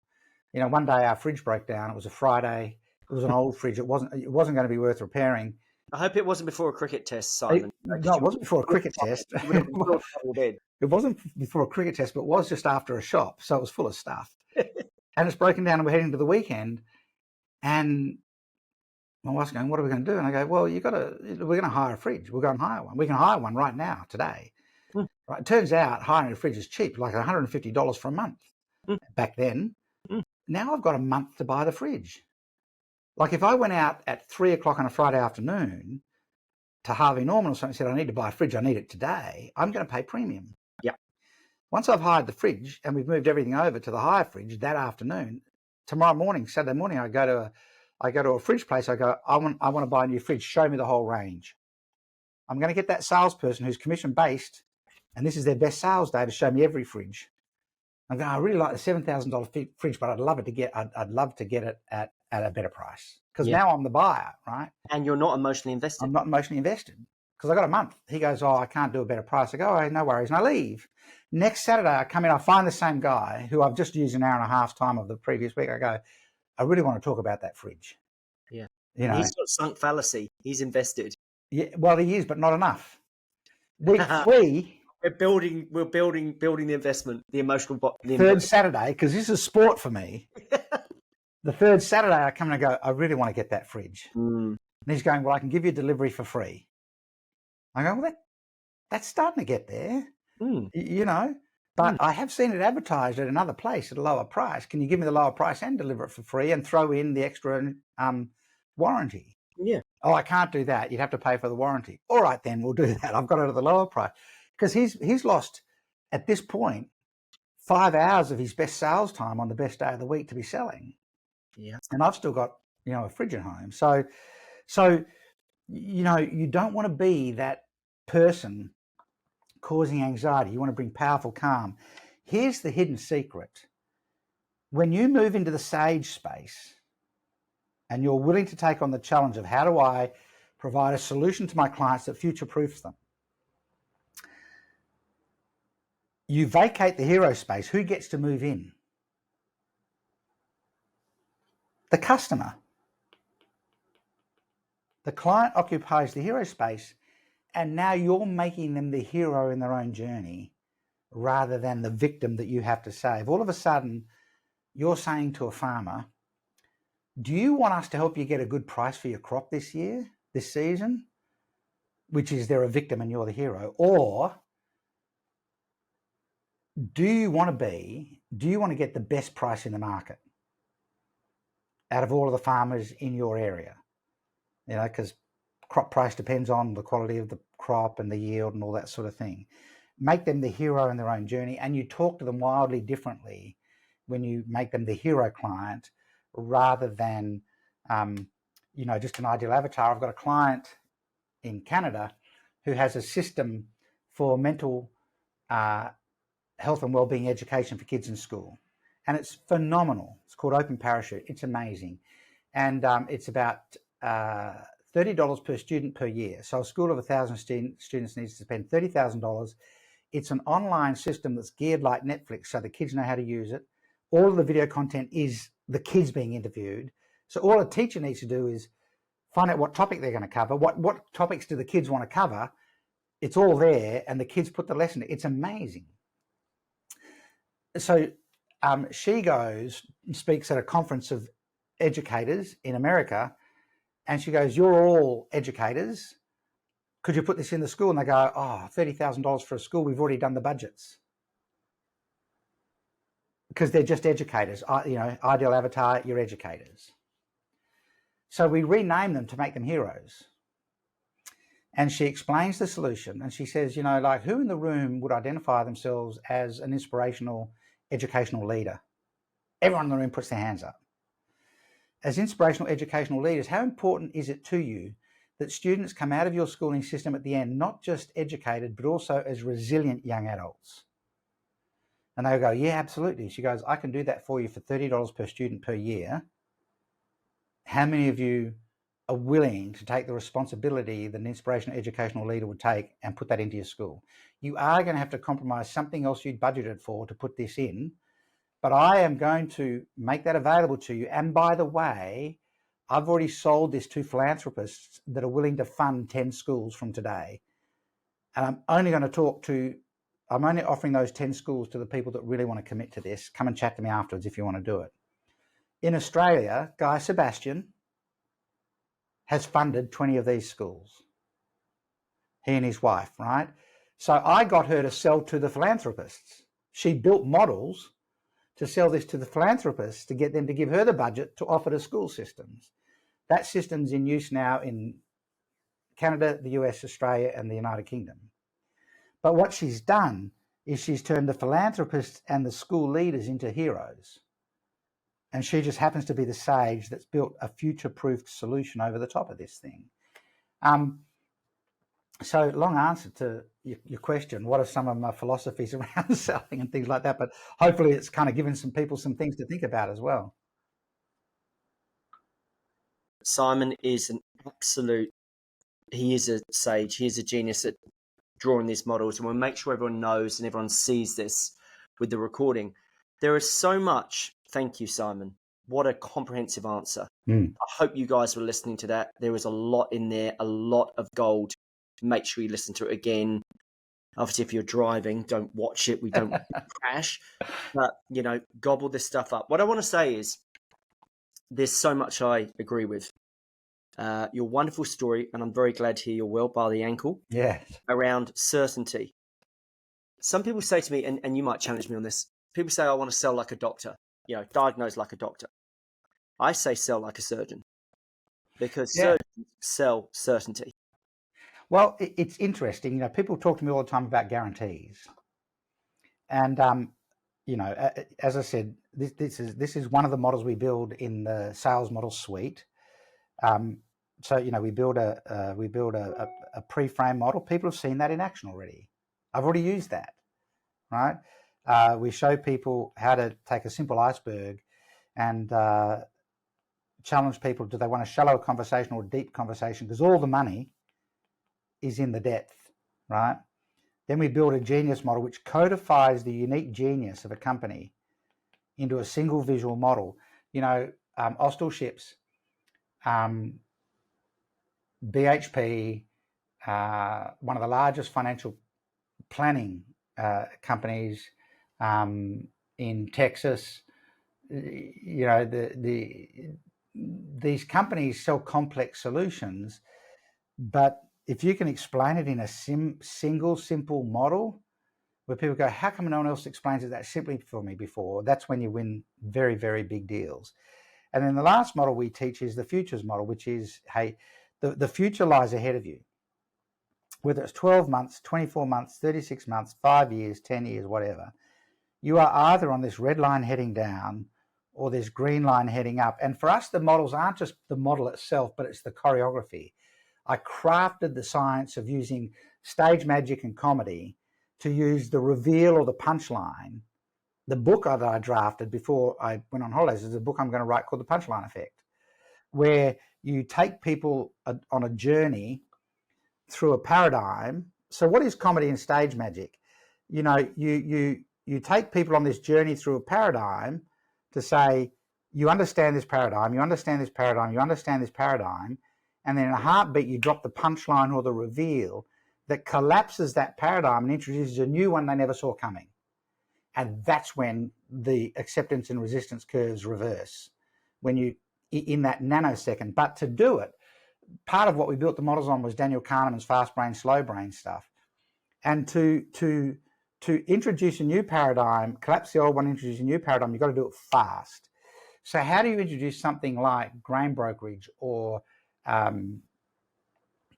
One day our fridge broke down. It was a Friday. It was an old fridge. It wasn't going to be worth repairing. I hope it wasn't before a cricket test, Simon. No, it wasn't before a cricket test. It wasn't before a cricket test, but it was just after a shop. So it was full of stuff. And it's broken down and we're heading to the weekend. And my wife's going, what are we going to do? And I go, well, we're going to hire a fridge. We'll go and hire one. We can hire one right now, today. Right? It turns out hiring a fridge is cheap, like $150 for a month back then. Now I've got a month to buy the fridge. Like if I went out at 3 o'clock on a Friday afternoon, to Harvey Norman or something, said, I need to buy a fridge, I need it today, I'm going to pay premium. Yeah. Once I've hired the fridge and we've moved everything over to the hire fridge that afternoon, tomorrow morning, Saturday morning, I go to a fridge place. I go, I want to buy a new fridge. Show me the whole range. I'm going to get that salesperson who's commission based, and this is their best sales day, to show me every fridge. I'm going, I really like the $7,000 fridge, but I'd love to get it at a better price, because now I'm the buyer, right? And you're not emotionally invested. I'm not emotionally invested because I got a month. He goes, oh, I can't do a better price. I go, oh, no worries, and I leave. Next Saturday, I come in, I find the same guy who I've just used an hour and a half time of the previous week. I go, I really want to talk about that fridge. Yeah. You know, he's got sunk fallacy. He's invested. Yeah, well, he is, but not enough. Week 3, we're building the investment, the emotional. Third Saturday, because this is sport for me. The third Saturday, I come and I go, I really want to get that fridge. And he's going, well, I can give you delivery for free. I go, well, that's starting to get there, you know. But I have seen it advertised at another place at a lower price. Can you give me the lower price and deliver it for free and throw in the extra warranty? Yeah. Oh, I can't do that. You'd have to pay for the warranty. All right, then we'll do that. I've got it at the lower price. Because he's lost, at this point, 5 hours of his best sales time on the best day of the week to be selling. Yeah. And I've still got, you know, a fridge at home. So, you know, you don't want to be that person causing anxiety. You want to bring powerful calm. Here's the hidden secret. When you move into the sage space and you're willing to take on the challenge of how do I provide a solution to my clients that future-proofs them, you vacate the hero space. Who gets to move in? The customer. The client occupies the hero space, and now you're making them the hero in their own journey rather than the victim that you have to save. All of a sudden, you're saying to a farmer, do you want us to help you get a good price for your crop this year, this season? Which is they're a victim and you're the hero. Or do you want to get the best price in the market out of all of the farmers in your area? You know, because crop price depends on the quality of the crop and the yield and all that sort of thing. Make them the hero in their own journey, and you talk to them wildly differently when you make them the hero client rather than, you know, just an ideal avatar. I've got a client in Canada who has a system for mental health and wellbeing education for kids in school. And it's phenomenal. It's called Open Parachute. It's amazing. And it's about $30 per student per year. So a school of 1,000 students needs to spend $30,000. It's an online system that's geared like Netflix, so the kids know how to use it. All of the video content is the kids being interviewed. So all a teacher needs to do is find out what topic they're going to cover. What topics do the kids want to cover? It's all there, and the kids put the lesson. It's amazing. So she goes and speaks at a conference of educators in America, and she goes, you're all educators. Could you put this in the school? And they go, oh, $30,000 for a school. We've already done the budgets. Because they're just educators. You know, ideal avatar, you're educators. So we rename them to make them heroes. And she explains the solution. And she says, you know, like, who in the room would identify themselves as an inspirational educational leader? Everyone in the room puts their hands up. As inspirational educational leaders, how important is it to you that students come out of your schooling system at the end not just educated, but also as resilient young adults? And they go, yeah, absolutely. She goes, I can do that for you for $30 per student per year. How many of you are willing to take the responsibility that an inspirational educational leader would take and put that into your school? You are going to have to compromise something else you'd budgeted for to put this in, but I am going to make that available to you. And by the way, I've already sold this to philanthropists that are willing to fund 10 schools from today. And I'm only offering those 10 schools to the people that really want to commit to this. Come and chat to me afterwards if you want to do it. In Australia, Guy Sebastian has funded 20 of these schools. He and his wife, right? So I got her to sell to the philanthropists. She built models to sell this to the philanthropists to get them to give her the budget to offer to school systems. That system's in use now in Canada, the US, Australia, and the United Kingdom. But what she's done is she's turned the philanthropists and the school leaders into heroes. And she just happens to be the sage that's built a future-proofed solution over the top of this thing. So long answer to your question, what are some of my philosophies around selling and things like that? But hopefully it's kind of given some people some things to think about as well. Simon is an absolute, he is a sage, he is a genius at drawing these models, and we'll make sure everyone knows and everyone sees this with the recording. There is so much. Thank you, Simon. What a comprehensive answer. I hope you guys were listening to that. There was a lot in there, a lot of gold. Make sure you listen to it again. Obviously, if you're driving, don't watch it. We don't crash. But, you know, gobble this stuff up. What I want to say is there's so much I agree with. Your wonderful story, and I'm very glad to hear you're well by the ankle. Yes. Around certainty. Some people say to me, and you might challenge me on this, people say, I want to sell like a doctor, you know, diagnose like a doctor. I say sell like a surgeon, because surgeons sell certainty. Well, it's interesting. You know, people talk to me all the time about guarantees. And, you know, as I said, this is one of the models we build in the sales model suite. So, you know, we build a pre-frame model. People have seen that in action already. I've already used that, right? We show people how to take a simple iceberg and challenge people. Do they want a shallow conversation or a deep conversation? Because all the money is in the depth, right? Then we build a genius model which codifies the unique genius of a company into a single visual model. You know, Austal Ships, BHP, one of the largest financial planning companies in Texas. You know, these companies sell complex solutions, but if you can explain it in a single simple model where people go, how come no one else explains it that simply for me before? That's when you win very, very big deals. And then the last model we teach is the futures model, which is, hey, the future lies ahead of you. Whether it's 12 months, 24 months, 36 months, 5 years, 10 years, whatever, you are either on this red line heading down or this green line heading up. And for us, the models aren't just the model itself, but it's the choreography. I crafted the science of using stage magic and comedy to use the reveal or the punchline. The book that I drafted before I went on holidays is a book I'm going to write called The Punchline Effect, where you take people on a journey through a paradigm. So what is comedy and stage magic? You know, you take people on this journey through a paradigm to say, you understand this paradigm, you understand this paradigm, you understand this paradigm, and then in a heartbeat, you drop the punchline or the reveal that collapses that paradigm and introduces a new one they never saw coming. And that's when the acceptance and resistance curves reverse, when you, in that nanosecond. But to do it, part of what we built the models on was Daniel Kahneman's fast brain, slow brain stuff. And to introduce a new paradigm, collapse the old one, introduce a new paradigm, you've got to do it fast. So how do you introduce something like grain brokerage or you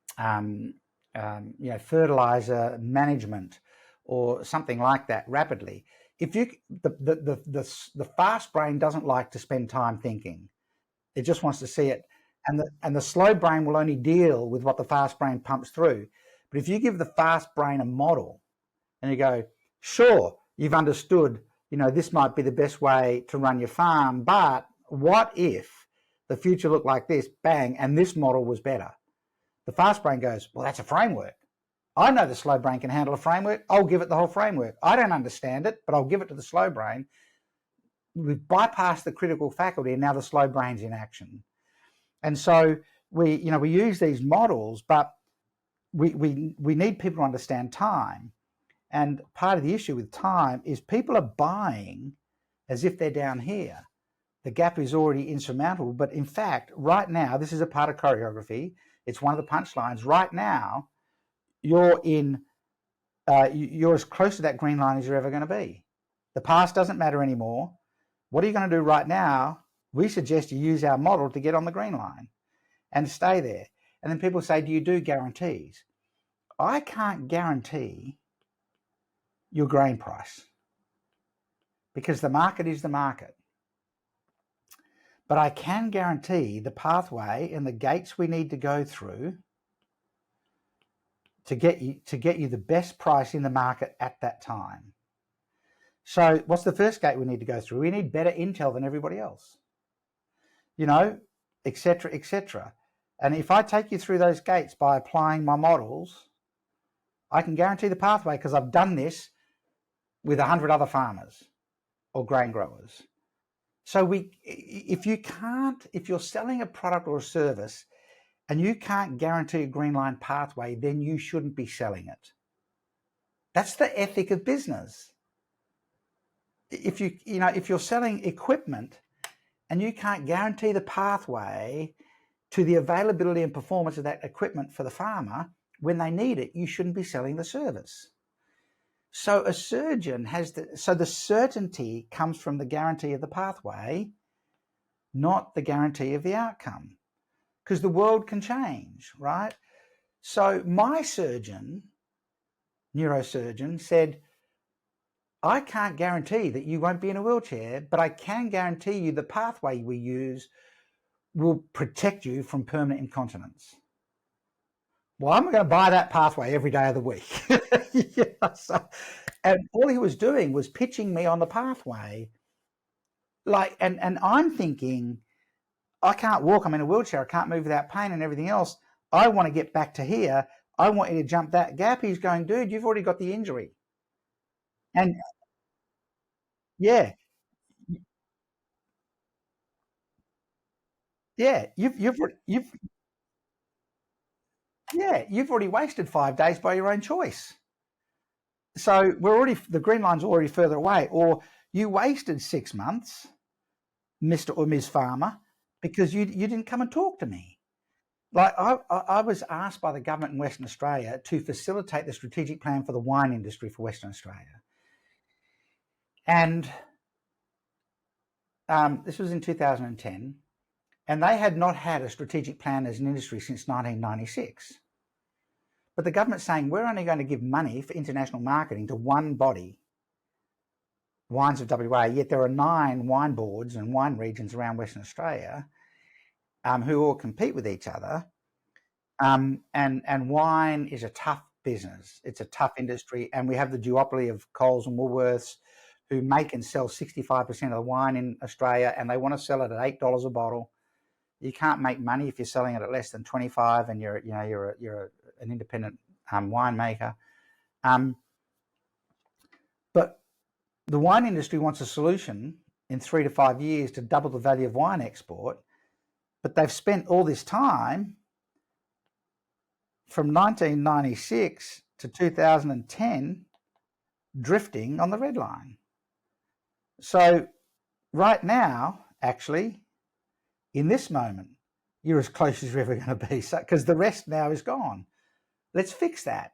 know, fertilizer management or something like that rapidly? If you the fast brain doesn't like to spend time thinking, it just wants to see it, and the slow brain will only deal with what the fast brain pumps through. But if you give the fast brain a model and you go, sure, you've understood, you know, this might be the best way to run your farm, but what if the future looked like this, bang, and this model was better? The fast brain goes, well, that's a framework. I know the slow brain can handle a framework. I'll give it the whole framework. I don't understand it, but I'll give it to the slow brain. We've bypassed the critical faculty, and now the slow brain's in action. And so we use these models, but we need people to understand time. And part of the issue with time is people are buying as if they're down here. The gap is already insurmountable. But in fact, right now, this is a part of choreography. It's one of the punchlines. Right now, you're as close to that green line as you're ever going to be. The past doesn't matter anymore. What are you going to do right now? We suggest you use our model to get on the green line and stay there. And then people say, do you do guarantees? I can't guarantee your grain price because the market is the market. But I can guarantee the pathway and the gates we need to go through to get you the best price in the market at that time. So what's the first gate we need to go through? We need better intel than everybody else, et cetera, et cetera. And if I take you through those gates by applying my models, I can guarantee the pathway because I've done this with 100 other farmers or grain growers. So if you're selling a product or a service and you can't guarantee a green line pathway, then you shouldn't be selling it. That's the ethic of business. If you're selling equipment and you can't guarantee the pathway to the availability and performance of that equipment for the farmer when they need it, you shouldn't be selling the service. So a surgeon so the certainty comes from the guarantee of the pathway, not the guarantee of the outcome, because the world can change, right? So my neurosurgeon said, I can't guarantee that you won't be in a wheelchair, but I can guarantee you the pathway we use will protect you from permanent incontinence. Well, I'm going to buy that pathway every day of the week. And all he was doing was pitching me on the pathway. And I'm thinking, I can't walk, I'm in a wheelchair, I can't move without pain and everything else. I want to get back to here. I want you to jump that gap. He's going, dude, you've already got the injury. And yeah, you've already wasted 5 days by your own choice. So the green line's already further away, or you wasted 6 months, Mr. or Ms. Farmer, because you didn't come and talk to me. Like I was asked by the government in Western Australia to facilitate the strategic plan for the wine industry for Western Australia. And this was in 2010, and they had not had a strategic plan as an industry since 1996. But the government's saying, we're only going to give money for international marketing to one body, Wines of WA, yet there are 9 wine boards and wine regions around Western Australia who all compete with each other. And wine is a tough business. It's a tough industry. And we have the duopoly of Coles and Woolworths who make and sell 65% of the wine in Australia, and they want to sell it at $8 a bottle. You can't make money if you're selling it at less than 25 and you're an independent winemaker. But the wine industry wants a solution in 3 to 5 years to double the value of wine export, but they've spent all this time from 1996 to 2010 drifting on the red line. So right now, actually, in this moment, you're as close as you're ever going to be, because the rest now is gone. Let's fix that,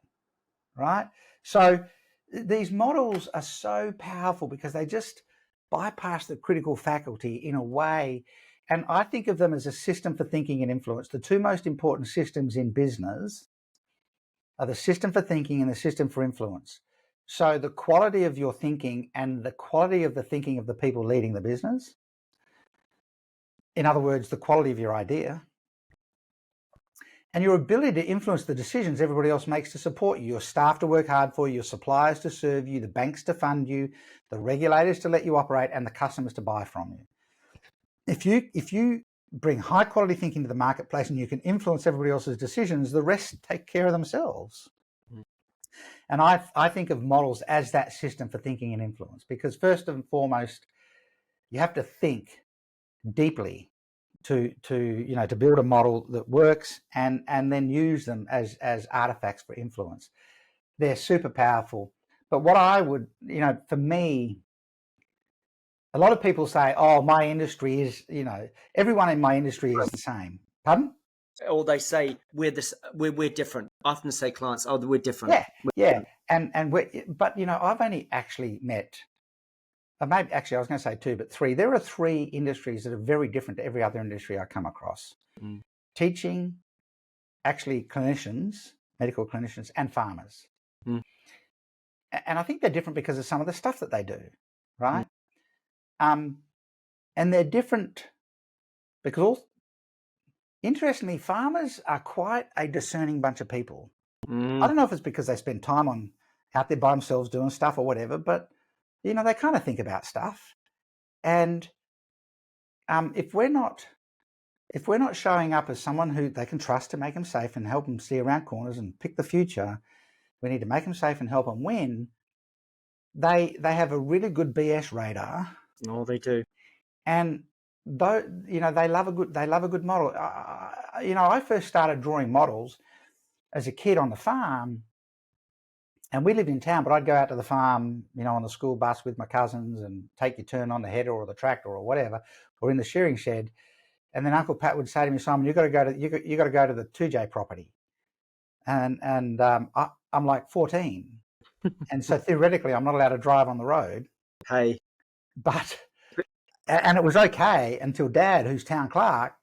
right? So these models are so powerful because they just bypass the critical faculty in a way. And I think of them as a system for thinking and influence. The 2 most important systems in business are the system for thinking and the system for influence. So the quality of your thinking and the quality of the thinking of the people leading the business. In other words, the quality of your idea. And your ability to influence the decisions everybody else makes to support you, your staff to work hard for you, your suppliers to serve you, the banks to fund you, the regulators to let you operate, and the customers to buy from you. If you bring high quality thinking to the marketplace and you can influence everybody else's decisions, the rest take care of themselves. And I think of models as that system for thinking and influence, because first and foremost, you have to think deeply to build a model that works and then use them as artifacts for influence. They're super powerful. But what I would, for me, a lot of people say, oh, my industry is, everyone in my industry is the same. Pardon? Or they say we're different. I often say clients, oh, we're different. Yeah. But I've only actually met, maybe actually I was going to say 2, but 3. There are 3 industries that are very different to every other industry I come across. Teaching, actually clinicians, medical clinicians, and farmers. Mm. And I think they're different because of some of the stuff that they do, right? And they're different because, interestingly, farmers are quite a discerning bunch of people. I don't know if it's because they spend time out there by themselves doing stuff or whatever, but they kind of think about stuff. And if we're not showing up as someone who they can trust to make them safe and help them see around corners and pick the future, we need to make them safe and help them win. They have a really good BS radar. Oh, they do. And though they love a good model. I first started drawing models as a kid on the farm, and we lived in town, but I'd go out to the farm, on the school bus with my cousins and take your turn on the header or the tractor or whatever, or in the shearing shed. And then Uncle Pat would say to me, "Simon, you got to go to the 2J property," and I'm like 14, and so theoretically I'm not allowed to drive on the road. Hey, but and it was okay until Dad, who's town clerk,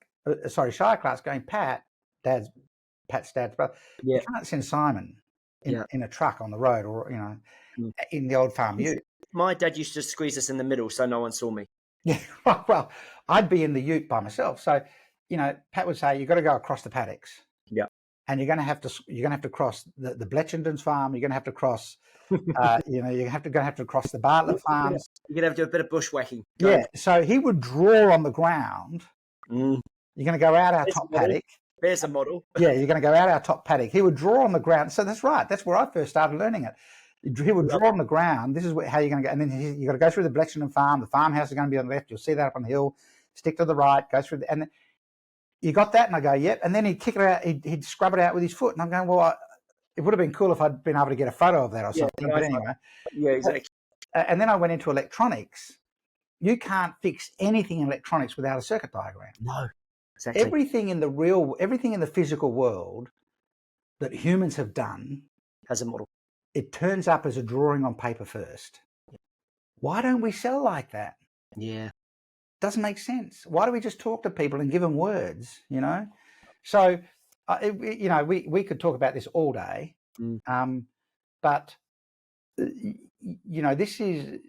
shire clerk's going, Pat's dad's brother. yeah, You can't send Simon in a truck on the road, or in the old farm ute. My dad used to squeeze us in the middle so no one saw me. Yeah, well, I'd be in the ute by myself. So, Pat would say, "You've got to go across the paddocks." Yeah. And you're going to have to cross the Bletchendon's farm. You're going to have to cross, you're going to have to cross the Bartlett farms. You're going to have to do a bit of bushwhacking. Yeah. So he would draw on the ground. Mm. You're going to go out our top paddock. There's a model. Yeah, you're going to go out our top paddock. He would draw on the ground. So that's right. That's where I first started learning it. He would draw on the ground. This is how you're going to go. And then you've got to go through the Bletchendon farm. The farmhouse is going to be on the left. You'll see that up on the hill. Stick to the right. Go through. And then you got that? And I go, yep. And then he'd kick it out. He'd scrub it out with his foot. And I'm going, well, it would have been cool if I'd been able to get a photo of that or something. But anyway. Yeah, exactly. And then I went into electronics. You can't fix anything in electronics without a circuit diagram. No, exactly. Everything in the physical world that humans have done has a model. It turns up as a drawing on paper first. Why don't we sell like that? Yeah. Doesn't make sense. Why do we just talk to people and give them words, So, we could talk about this all day. But, this is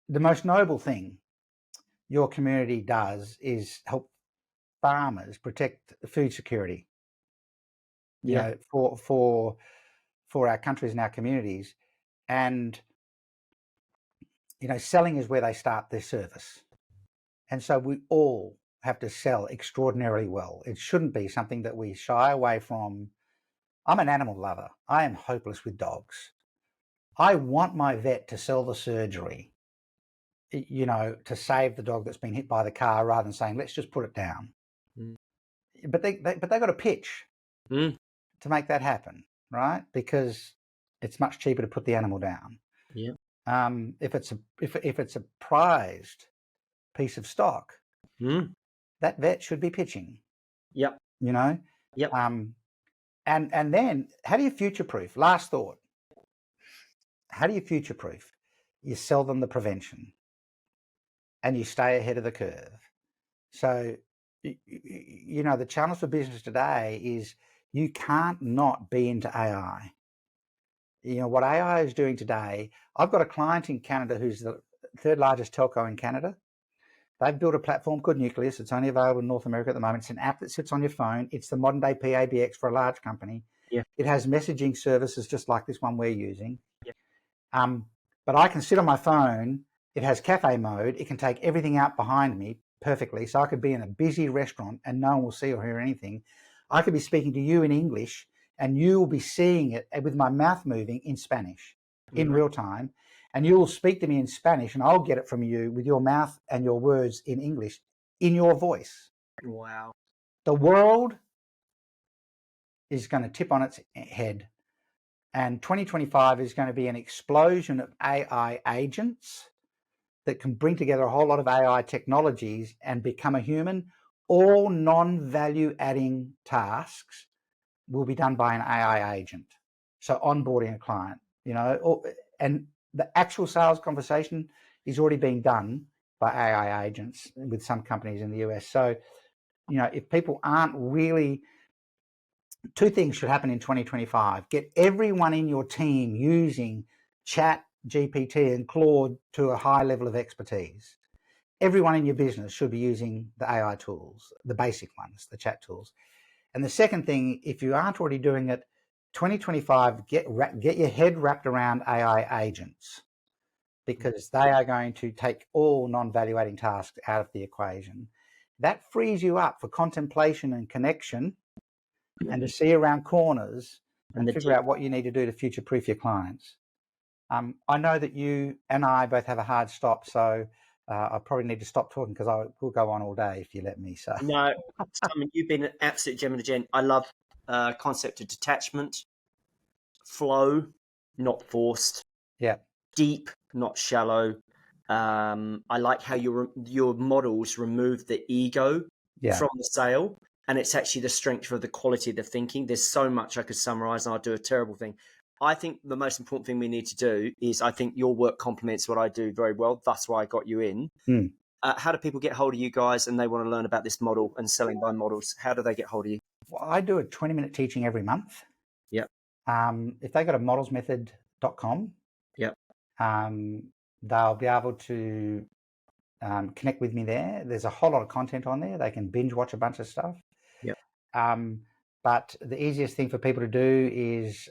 the most noble thing your community does is help farmers protect food security. For our countries and our communities, and selling is where they start their service, and so we all have to sell extraordinarily well. It shouldn't be something that we shy away from. I'm an animal lover. I am hopeless with dogs. I want my vet to sell the surgery, to save the dog that's been hit by the car, rather than saying, let's just put it down. But they got a pitch to make that happen. Right, because it's much cheaper to put the animal down. Yeah. If it's a prized piece of stock, that vet should be pitching. Yep. Yep. And then how do you future-proof? Last thought. How do you future-proof? You sell them the prevention, and you stay ahead of the curve. So, the challenge for business today is, you can't not be into AI. What AI is doing today, I've got a client in Canada who's the third largest telco in Canada. They've built a platform called Nucleus. It's only available in North America at the moment. It's an app that sits on your phone. It's the modern day PABX for a large company. Yeah. It has messaging services just like this one we're using. Yeah. But I can sit on my phone. It has cafe mode. It can take everything out behind me perfectly. So I could be in a busy restaurant and no one will see or hear anything. I could be speaking to you in English and you will be seeing it with my mouth moving in Spanish in real time. And you will speak to me in Spanish and I'll get it from you with your mouth and your words in English in your voice. Wow. The world is going to tip on its head. And 2025 is going to be an explosion of AI agents that can bring together a whole lot of AI technologies and become a human. All non-value adding tasks will be done by an AI agent. So onboarding a client, and the actual sales conversation is already being done by AI agents with some companies in the US. So, if people aren't really two things should happen in 2025. Get everyone in your team using Chat, GPT, and Claude to a high level of expertise. Everyone in your business should be using the AI tools, the basic ones, the chat tools. And the second thing, if you aren't already doing it, 2025, get your head wrapped around AI agents, because they are going to take all non-valuating tasks out of the equation. That frees you up for contemplation and connection, and to see around corners and figure out what you need to do to future-proof your clients. I know that you and I both have a hard stop, so I probably need to stop talking, because I will go on all day if you let me. So No, Simon, you've been an absolute gem and a gent. I love concept of detachment, flow, not forced, yeah, deep, not shallow. I like how your models remove the ego yeah, from the sale, and it's actually the strength of the quality of the thinking. There's so much I could summarize, and I'll do a terrible thing. I think the most important thing we need to do is, I think your work complements what I do very well. That's why I got you in. How do people get hold of you guys and they want to learn about this model and selling by models? How do they get hold of you? Well, I do a 20-minute teaching every month. Yep. If they go to modelsmethod.com, Yep. They'll be able to connect with me there. There's a whole lot of content on there. They can binge watch a bunch of stuff. Yep. But the easiest thing for people to do is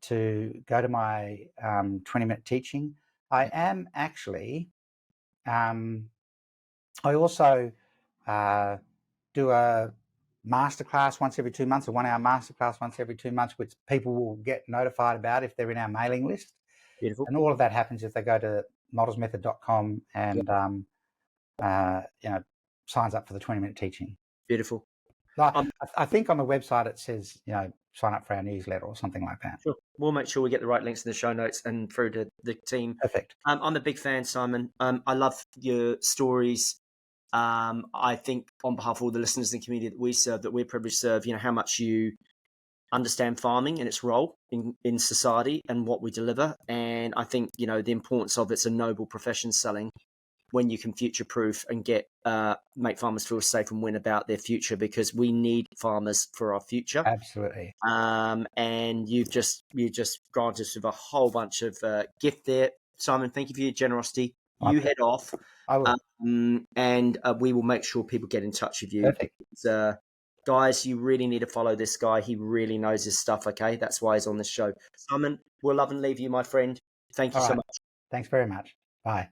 to go to my 20-minute teaching. I am actually, I also do a masterclass once every 2 months, a 1-hour masterclass once every 2 months, which people will get notified about if they're in our mailing list. Beautiful. And all of that happens if they go to modelsmethod.com and signs up for the 20-minute teaching. Beautiful. I think on the website it says, sign up for our newsletter or something like that. Sure. We'll make sure we get the right links in the show notes and through to the team. Perfect. I'm a big fan, Simon. I love your stories. I think on behalf of all the listeners in the community that we serve, that we're privileged to serve, how much you understand farming and its role in society and what we deliver. And I think, the importance of it's a noble profession, selling, when you can future-proof and make farmers feel safe and win about their future, because we need farmers for our future. Absolutely. And you've just granted us with a whole bunch of gift there, Simon. Thank you for your generosity. You head off. I will. And we will make sure people get in touch with you. Perfect. Because, guys, you really need to follow this guy. He really knows his stuff. Okay, that's why he's on this show. Simon, we'll love and leave you, my friend. Thank you so much. Thanks very much. Bye.